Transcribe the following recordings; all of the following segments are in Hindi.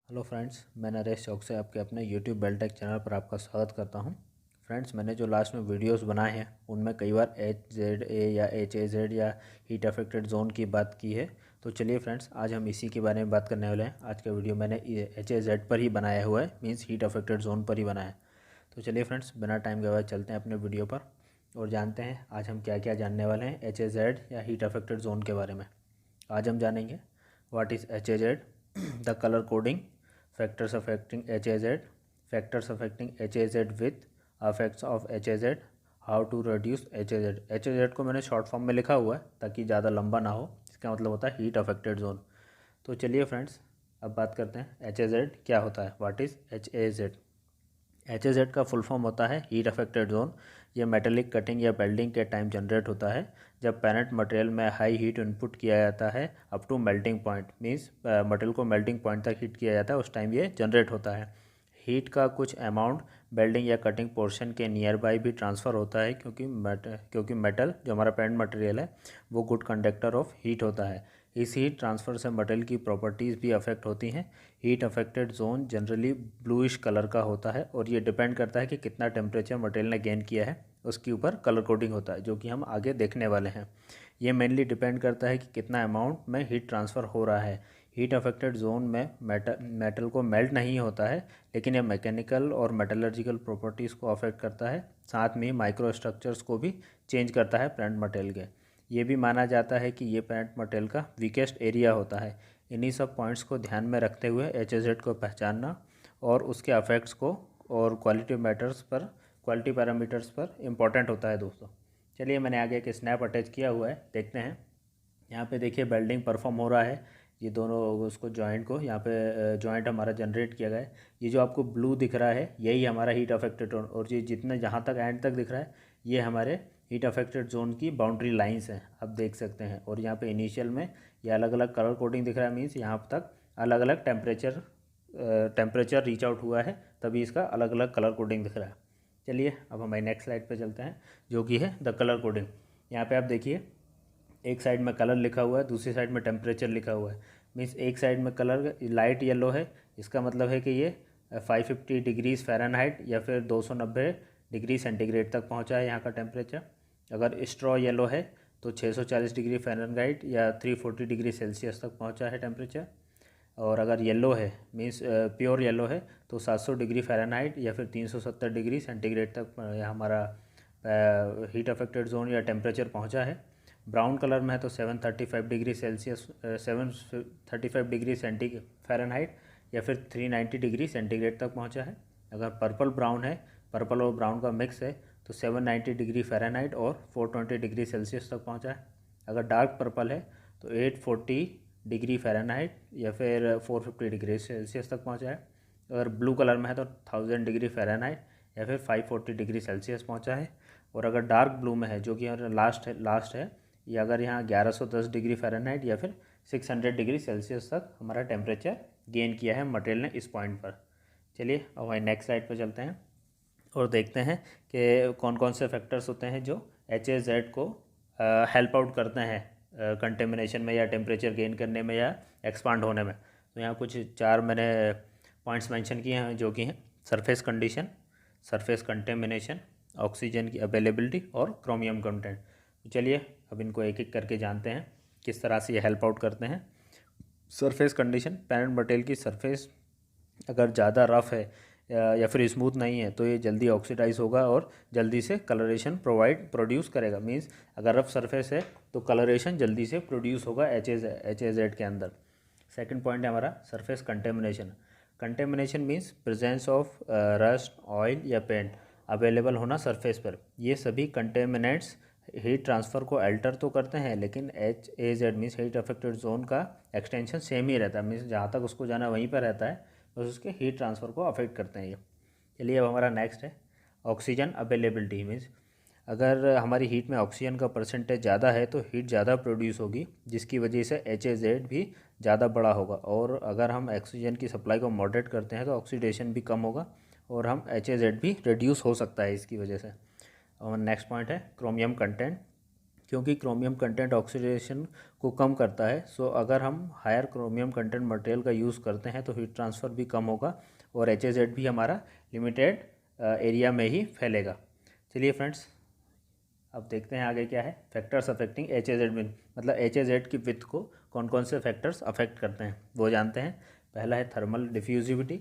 हेलो फ्रेंड्स, मैं नरेश चौक से आपके अपने यूट्यूब बेलटेक चैनल पर आपका स्वागत करता हूं। फ्रेंड्स, मैंने जो लास्ट में वीडियोस बनाए हैं उनमेम कई बार HZA या HAZ या हीट अफेक्टेड जोन की बात की है। तो चलिए फ्रेंड्स, आज हम इसी के बारे में बात करने वाले हैं। आज का वीडियो मैंने HAZ पर ही बनाया हुआ है, मीन्स हीट अफेक्टेड जोन पर ही बनाया है। तो चलिए फ्रेंड्स, बिना टाइम गवाए चलते हैं अपने वीडियो पर और जानते हैं आज हम क्या क्या जानने वाले हैं HAZ या हीट अफेक्टेड जोन के बारे में। आज हम जानेंगे what is HAZ, the colour coding, factors affecting HAZ, factors affecting HAZ with effects of HAZ, how to reduce HAZ। HAZ को मैंने शॉर्ट फॉर्म में लिखा हुआ है ताकि ज़्यादा लंबा ना हो। इसका मतलब होता है हीट अफेक्टेड जोन। तो चलिए फ्रेंड्स, अब बात करते हैं HAZ क्या होता है, व्हाट इज़ HAZ। HAZ का फुल फॉर्म होता है हीट अफेक्टेड जोन। ये मेटेलिक कटिंग या वेल्डिंग के टाइम जनरेट होता है जब पेरेंट मटेरियल में हाई हीट इनपुट किया जाता है up to melting point, means material को मेल्टिंग पॉइंट तक हीट किया जाता है, उस टाइम ये जनरेट होता है। हीट का कुछ अमाउंट वेल्डिंग या कटिंग पोर्शन के नियर बाई भी ट्रांसफ़र होता है क्योंकि मेटल जो हमारा पेरेंट मटेरियल है वो गुड कंडक्टर ऑफ हीट होता है। इस हीट ट्रांसफ़र से मटेरियल की प्रॉपर्टीज़ भी अफेक्ट होती हैं। Heat affected zone generally bluish colour का होता है और ये डिपेंड करता है कि कितना टेम्परेचर मटेरियल ने गेन किया है, उसके ऊपर कलर कोडिंग होता है, जो कि हम आगे देखने वाले हैं। ये मेनली डिपेंड करता है कि कितना अमाउंट में हीट ट्रांसफ़र हो रहा है। हीट अफेक्टेड जोन में मेटल को मेल्ट नहीं होता है, लेकिन यह मैकेनिकल और मेटलर्जिकल प्रॉपर्टीज़ को अफेक्ट करता है, साथ में माइक्रो स्ट्रक्चर्स को भी चेंज करता है पेरेंट मटेरियल के। ये भी माना जाता है कि ये पेरेंट मटेरियल का वीकेस्ट एरिया होता है। इन्हीं सब पॉइंट्स को ध्यान में रखते हुए HAZ को पहचानना और उसके अफेक्ट्स को और क्वालिटी पैरामीटर्स पर इम्पॉर्टेंट होता है दोस्तों। चलिए, मैंने आगे एक स्नैप अटैच किया हुआ है, देखते हैं। यहाँ पे देखिए वेल्डिंग परफॉर्म हो रहा है। ये दोनों उसको जॉइंट को यहाँ पे जॉइंट हमारा जनरेट किया गया है। ये जो आपको ब्लू दिख रहा है यही हमारा हीट अफेक्टेड जोन, और ये जितना जहाँ तक एंड तक दिख रहा है ये हमारे हीट अफेक्टेड जोन की बाउंड्री लाइंस हैं, आप देख सकते हैं। और यहाँ पे इनिशियल में ये अलग अलग कलर कोडिंग दिख रहा है, मीन्स यहाँ तक अलग अलग टेम्परेचर रीच आउट हुआ है, तभी इसका अलग अलग कलर कोडिंग दिख रहा है। चलिए, अब हमारी नेक्स्ट स्लाइड पे चलते हैं, जो कि है द कलर कोडिंग। यहाँ पे आप देखिए, एक साइड में कलर लिखा हुआ है, दूसरी साइड में टेम्परेचर लिखा हुआ है। मीन्स एक साइड में कलर लाइट येलो है, इसका मतलब है कि ये 550 डिग्रीज फ़ारेनहाइट या फिर 290 डिग्री सेंटीग्रेड तक पहुंचा है यहाँ का टेम्परेचर। अगर स्ट्रॉ येलो है तो 640 डिग्री फ़ारेनहाइट या 340 डिग्री सेल्सियस तक पहुंचा है टेम्परेचर। और अगर येलो है, मीन्स प्योर येलो है, तो 700 डिग्री फ़ारेनहाइट या फिर 370 डिग्री सेंटीग्रेड तक यह हमारा हीट अफेक्टेड जोन या टेम्परेचर पहुंचा है। ब्राउन कलर में है तो 735 डिग्री सेल्सियस 735 डिग्री फ़ारेनहाइट या फिर 390 डिग्री सेंटीग्रेड तक पहुंचा है। अगर पर्पल ब्राउन है, पर्पल और ब्राउन का मिक्स है, तो 790 डिग्री फ़ारेनहाइट और 420 डिग्री सेल्सियस तक पहुंचा है। अगर डार्क पर्पल है तो 840 डिग्री फ़ारेनहाइट या फिर 450 डिग्री सेल्सियस तक पहुंचा है। अगर ब्लू कलर में है तो 1000 डिग्री फ़ारेनहाइट या फिर 540 डिग्री सेल्सियस पहुंचा है। और अगर डार्क ब्लू में है, जो कि लास्ट है, या अगर यहाँ 1110 डिग्री फ़ारेनहाइट या फिर 600 डिग्री सेल्सियस तक हमारा टेम्परेचर गेन किया है मटेरियल ने इस पॉइंट पर। चलिए, अब हमारी नेक्स्ट स्लाइड पर चलते हैं और देखते हैं कि कौन कौन से फैक्टर्स होते हैं जो HAZ को हेल्प आउट करते हैं कंटेमिनेशन में या टेम्परेचर गेन करने में या एक्सपांड होने में। तो यहाँ कुछ 4 मैंने पॉइंट्स मेंशन किए हैं, जो कि हैं surface condition, surface contamination, oxygen की अवेलेबिलिटी और क्रोमियम कंटेंट। तो चलिए, अब इनको एक एक करके जानते हैं किस तरह से ये हेल्प आउट करते हैं। सरफेस कंडीशन, पेरेंट मटेरियल की सरफेस अगर ज़्यादा रफ़ है या फिर स्मूथ नहीं है तो ये जल्दी ऑक्सीडाइज होगा और जल्दी से कलरेशन प्रोड्यूस करेगा। मींस अगर रफ सरफेस है तो कलरेशन जल्दी से प्रोड्यूस होगा HAZ के अंदर। सेकंड पॉइंट है हमारा surface contamination. Contamination means presence of rust, oil या पेंट अवेलेबल होना सरफेस पर। ये सभी कंटेमिनेंट्स हीट ट्रांसफ़र को अल्टर तो करते हैं, लेकिन HAZ means heat affected zone का एक्सटेंशन सेम ही रहता है, मीन्स जहाँ तक उसको जाना वहीं पर रहता है, बस उसके हीट ट्रांसफ़र को अफेक्ट करते हैं ये। चलिए, अब हमारा नेक्स्ट है ऑक्सीजन अवेलेबिलिटी। मीन्स अगर हमारी हीट में ऑक्सीजन का परसेंटेज ज़्यादा है तो हीट ज़्यादा प्रोड्यूस होगी, जिसकी वजह से HAZ भी ज़्यादा बड़ा होगा। और अगर हम ऑक्सीजन की सप्लाई को मॉडरेट करते हैं तो ऑक्सीडेशन भी कम होगा और हम HAZ भी रिड्यूस हो सकता है इसकी वजह से। और नेक्स्ट पॉइंट है क्रोमियम कंटेंट। क्योंकि क्रोमियम कंटेंट ऑक्सीडेशन को कम करता है। सो अगर हम हायर क्रोमियम कंटेंट मटेरियल का यूज़ करते हैं तो हीट ट्रांसफ़र भी कम होगा और HAZ भी हमारा लिमिटेड एरिया में ही फैलेगा। चलिए फ्रेंड्स, अब देखते हैं आगे क्या है। फैक्टर्स अफेक्टिंग HAZ विथ, मतलब HAZ की विथ को कौन कौन से फैक्टर्स अफेक्ट करते हैं वो जानते हैं। पहला है थर्मल डिफ्यूजिविटी,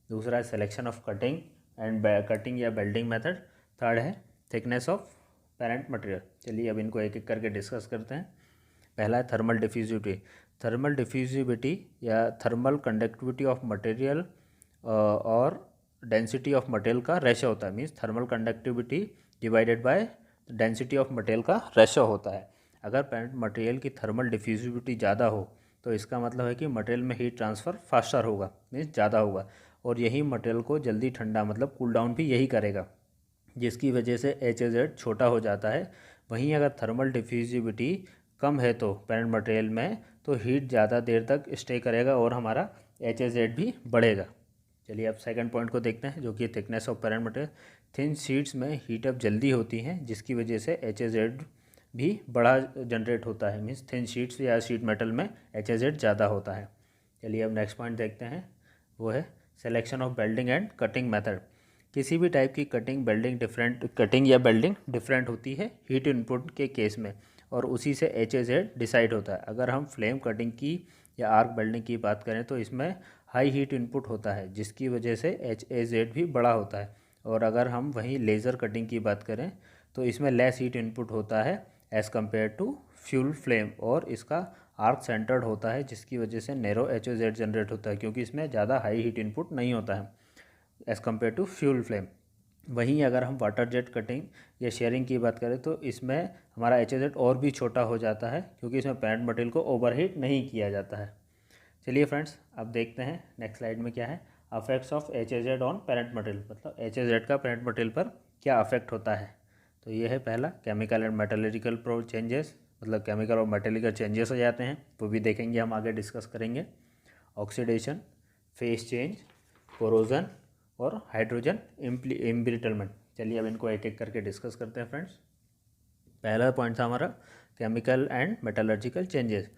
दूसरा है selection of cutting and cutting या बेल्डिंग मेथड, थर्ड है थिकनेस ऑफ पेरेंट मटेरियल। चलिए अब इनको एक एक करके डिस्कस करते हैं। पहला है थर्मल डिफ्यूजिविटी। थर्मल डिफ्यूजिविटी या थर्मल कंडक्टिविटी ऑफ मटेरियल और डेंसिटी ऑफ मटेरियल का रेशो होता है। Means thermal conductivity divided by density of material का रेशो होता है। अगर पेरेंट मटेरियल की थर्मल डिफ्यूजिविटी ज़्यादा हो तो इसका मतलब है कि मटेरियल में हीट ट्रांसफ़र फास्टर होगा, मीन्स ज़्यादा होगा, और यही मटेरियल को जल्दी ठंडा मतलब कूल डाउन भी यही करेगा, जिसकी वजह से HAZ छोटा हो जाता है। वहीं अगर थर्मल डिफ्यूजिविटी कम है तो पेरेंट मटेरियल में तो हीट ज़्यादा देर तक स्टे करेगा और हमारा HAZ भी बढ़ेगा। चलिए अब सेकंड पॉइंट को देखते हैं, जो कि thickness of parent material. Thin sheets में हीट अप जल्दी होती हैं, जिसकी वजह से HAZ भी बड़ा जनरेट होता है। मीन्स थिन शीट्स या शीट मेटल में HAZ ज़्यादा होता है। चलिए अब नेक्स्ट पॉइंट देखते हैं, वो है selection of welding and cutting method. किसी भी टाइप की कटिंग या बेल्डिंग डिफरेंट होती है हीट इनपुट के केस में, और उसी से HAZ डिसाइड होता है। अगर हम फ्लेम कटिंग की या आर्क बेल्डिंग की बात करें तो इसमें हाई हीट इनपुट होता है, जिसकी वजह से HAZ भी बड़ा होता है। और अगर हम वहीं लेज़र कटिंग की बात करें तो इसमें लेस हीट इनपुट होता है as compare to fuel flame, और इसका आर्क सेंटर्ड होता है, जिसकी वजह से नैरो HAZ जनरेट होता है, क्योंकि इसमें ज़्यादा हाई हीट इनपुट नहीं होता है as compare to fuel flame. वहीं अगर हम वाटर जेट कटिंग या शेयरिंग की बात करें तो इसमें हमारा HAZ और भी छोटा हो जाता है, क्योंकि इसमें पेरेंट मटेरियल को ओवरहीट नहीं किया जाता है। चलिए फ्रेंड्स, अब देखते हैं नेक्स्ट स्लाइड में क्या है, affects of HAZ on parent material, मतलब HAZ का पेरेंट मटेरियल पर क्या अफेक्ट होता है। तो ये है पहला, chemical and metallurgical pro changes, मतलब केमिकल और मेटेलिकल चेंजेस हो जाते हैं, वो भी देखेंगे, हम आगे डिस्कस करेंगे। ऑक्सीडेशन, फेस चेंज, कोरोजन और हाइड्रोजन एम्ब्रिटलमेंट। चलिए अब इनको एक एक करके डिस्कस करते हैं फ्रेंड्स। पहला पॉइंट था हमारा chemical and metallurgical changes.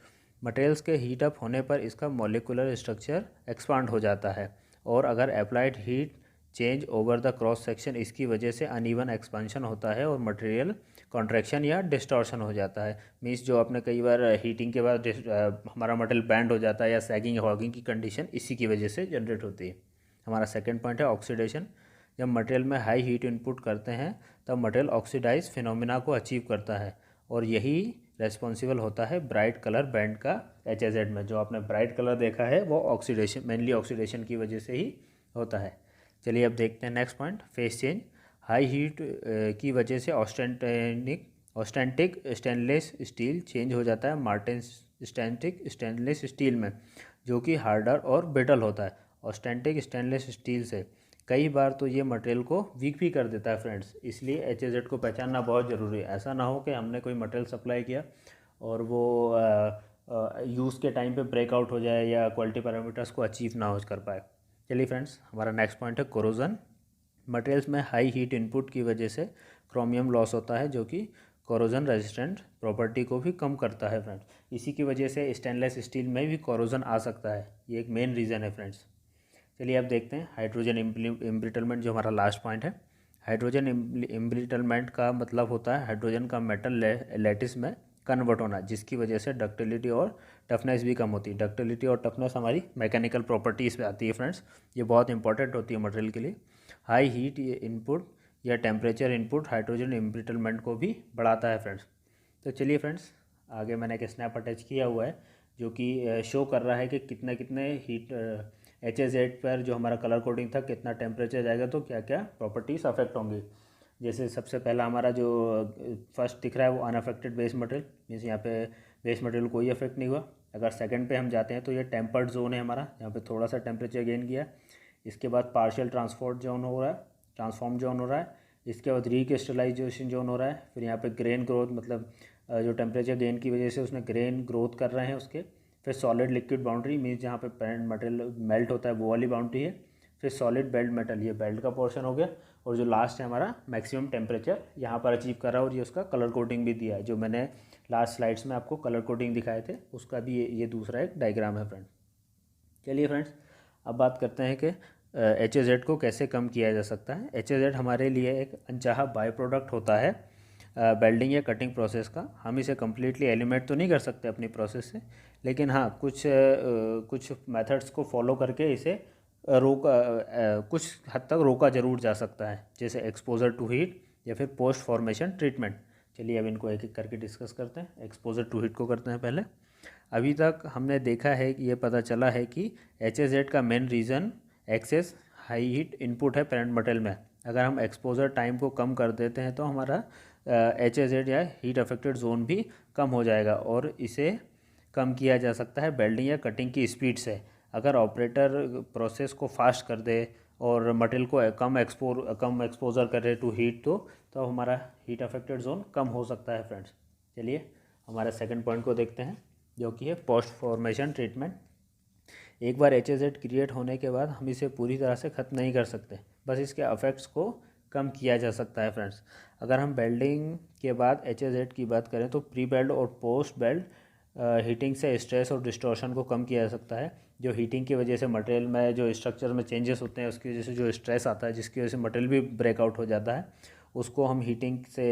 Materials के हीट अप होने पर इसका मॉलिक्यूलर स्ट्रक्चर एक्सपांड हो जाता है, और अगर applied heat change over the cross section, इसकी वजह से अनइवन एक्सपांशन होता है और मटेरियल कॉन्ट्रैक्शन या डिस्टॉर्शन हो जाता है। मीन्स जो आपने कई बार हीटिंग के बाद हमारा मटेरियल बैंड हो जाता है या सैगिंग हॉगिंग की कंडीशन इसी की वजह से जनरेट होती है। हमारा सेकंड पॉइंट है ऑक्सीडेशन। जब मटेरियल में हाई हीट इनपुट करते हैं तब मटेरियल ऑक्सीडाइज फिनोमिना को अचीव करता है, और यही रेस्पॉन्सिबल होता है ब्राइट कलर बैंड का HAZ में। जो आपने ब्राइट कलर देखा है वो ऑक्सीडेशन, मेनली ऑक्सीडेशन की वजह से ही होता है। चलिए अब देखते हैं next point, face change. High heat की वजह से ऑस्टेंटिक स्टेनलेस स्टील चेंज हो जाता है मार्टेन स्टेनलेस स्टील में, जो कि हार्डर और ब्रिटल होता है। ऑस्टेंटिक स्टेनलेस स्टील से कई बार तो ये मटेरियल को वीक भी कर देता है फ्रेंड्स, इसलिए HAZ को पहचानना बहुत ज़रूरी है। ऐसा ना हो कि हमने कोई मटेरियल सप्लाई किया और वो यूज़ के टाइम पे ब्रेकआउट हो जाए या क्वालिटी पैरामीटर्स को अचीव ना हो कर पाए। चलिए फ्रेंड्स, हमारा नेक्स्ट पॉइंट है कोरोजन। मटेरियल्स में हाई हीट इनपुट की वजह से क्रोमियम लॉस होता है, जो कि कोरोजन रेजिस्टेंट प्रॉपर्टी को भी कम करता है फ्रेंड्स। इसी की वजह से स्टेनलेस स्टील में भी कोरोजन आ सकता है, ये एक मेन रीज़न है फ्रेंड्स। चलिए अब देखते हैं हाइड्रोजन एम्ब्रिटलमेंट, जो हमारा लास्ट पॉइंट है। हाइड्रोजन एम्ब्रिटलमेंट का मतलब होता है हाइड्रोजन का मेटल लैटिस में कन्वर्ट होना, जिसकी वजह से डक्टिलिटी और टफनेस भी कम होती है। डक्टिलिटी और टफनेस हमारी मैकेनिकल प्रॉपर्टीज़ पे आती है फ्रेंड्स, ये बहुत इंपॉर्टेंट होती है मटेरियल के लिए। हाई हीट इनपुट या टेम्परेचर इनपुट हाइड्रोजन एम्ब्रिटलमेंट को भी बढ़ाता है फ्रेंड्स। तो चलिए फ्रेंड्स, आगे मैंने एक स्नैप अटैच किया हुआ है, जो कि शो कर रहा है कि कितने कितने हीट HAZ पर जो हमारा कलर कोडिंग था कितना टेम्परेचर जाएगा तो क्या क्या प्रॉपर्टीज़ अफेक्ट होंगी। जैसे सबसे पहला हमारा जो फर्स्ट दिख रहा है वो अनअफेक्टेड बेस मटेरियल, मीन्स यहाँ पे बेस मटेरियल कोई अफेक्ट नहीं हुआ। अगर सेकंड पे हम जाते हैं तो ये टेम्पर्ड जोन है हमारा, यहाँ पे थोड़ा सा टेम्परेचर गेन किया। इसके बाद पार्शियल ट्रांसफॉर्म जोन हो रहा है। इसके बाद रिक्रिस्टलाइजेशन जोन हो रहा है। फिर यहाँ पे ग्रेन ग्रोथ, मतलब जो टेम्परेचर गेन की वजह से उसने ग्रेन ग्रोथ कर रहे हैं उसके। फिर सॉलिड लिक्विड बाउंड्री, मीन्स जहाँ पे पेरेंट मटेरियल मेल्ट होता है वो वाली बाउंड्री है। फिर सॉलिड बेल्ट मेटल, ये बेल्ट का पोर्शन हो गया, और जो लास्ट है हमारा मैक्सिमम टेम्परेचर यहाँ पर अचीव कर रहा है, और ये उसका कलर कोडिंग भी दिया है, जो मैंने लास्ट स्लाइड्स में आपको कलर कोडिंग दिखाए थे उसका भी ये दूसरा एक डायग्राम है फ्रेंड्स। चलिए फ्रेंड्स, अब बात करते हैं कि HAZ को कैसे कम किया जा सकता है। HAZ हमारे लिए एक अनचाहा बाय प्रोडक्ट होता है वेल्डिंग या कटिंग प्रोसेस का। हम इसे कम्प्लीटली एलिमिनेट तो नहीं कर सकते अपनी प्रोसेस से, लेकिन हाँ कुछ मेथड्स को फॉलो करके इसे कुछ हद तक रोका ज़रूर जा सकता है, जैसे एक्सपोजर टू हीट या फिर पोस्ट फॉर्मेशन ट्रीटमेंट। चलिए अब इनको एक एक करके डिस्कस करते हैं। एक्सपोजर टू हीट को करते हैं पहले। अभी तक हमने देखा है कि ये पता चला है कि HAZ का main reason excess high heat input है पेरेंट मटेरियल में। अगर हम एक्सपोजर टाइम को कम कर देते हैं तो हमारा HAZ या हीट अफेक्टेड जोन भी कम हो जाएगा, और इसे कम किया जा सकता है बेल्डिंग या कटिंग की स्पीड से। अगर ऑपरेटर प्रोसेस को फास्ट कर दे और मटेरियल को कम एक्सपोजर करे टू हीट, तो हमारा हीट अफेक्टेड जोन कम हो सकता है फ्रेंड्स। चलिए हमारे सेकंड पॉइंट को देखते हैं, जो कि है पोस्ट फॉर्मेशन ट्रीटमेंट। एक बार HAZ क्रिएट होने के बाद हम इसे पूरी तरह से ख़त्म नहीं कर सकते, बस इसके अफेक्ट्स को कम किया जा सकता है फ्रेंड्स। अगर हम बेल्डिंग के बाद HAZ की बात करें तो प्री बेल्ड और पोस्ट बेल्ड हीटिंग से स्ट्रेस और डिस्टॉर्शन को कम किया जा सकता है। जो हीटिंग की वजह से मटेरियल में जो स्ट्रक्चर में चेंजेस होते हैं, उसकी वजह से जो स्ट्रेस आता है, जिसकी वजह से मटेरियल भी ब्रेकआउट हो जाता है, उसको हम हीटिंग से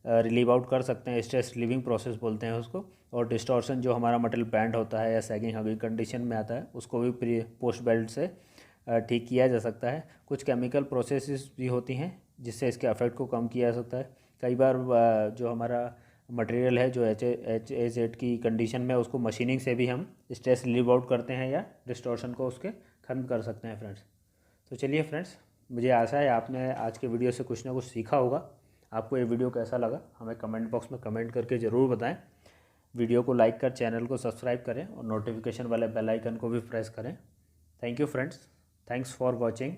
रिलीव आउट कर सकते हैं। स्ट्रेस रिलीविंग प्रोसेस बोलते हैं उसको। और डिस्टॉर्शन, जो हमारा मटेरियल बैंड होता है या सैगिंग हगिंग कंडीशन में आता है, उसको भी प्री पोस्ट बेल्ट से ठीक किया जा सकता है। कुछ केमिकल प्रोसेसेस भी होती हैं जिससे इसके अफेक्ट को कम किया जा सकता है। कई बार जो हमारा मटेरियल है जो HAZ की कंडीशन में, उसको मशीनिंग से भी हम स्ट्रेस रिलीव आउट करते हैं या डिस्टॉर्शन को उसके ख़त्म कर सकते हैं फ्रेंड्स। तो चलिए फ्रेंड्स, मुझे आशा है आपने आज के वीडियो से कुछ ना कुछ सीखा होगा। आपको ये वीडियो कैसा लगा हमें कमेंट बॉक्स में कमेंट करके ज़रूर बताएं। वीडियो को लाइक कर चैनल को सब्सक्राइब करें और नोटिफिकेशन वाले बेल आइकन को भी प्रेस करें। Thank you friends, thanks for watching.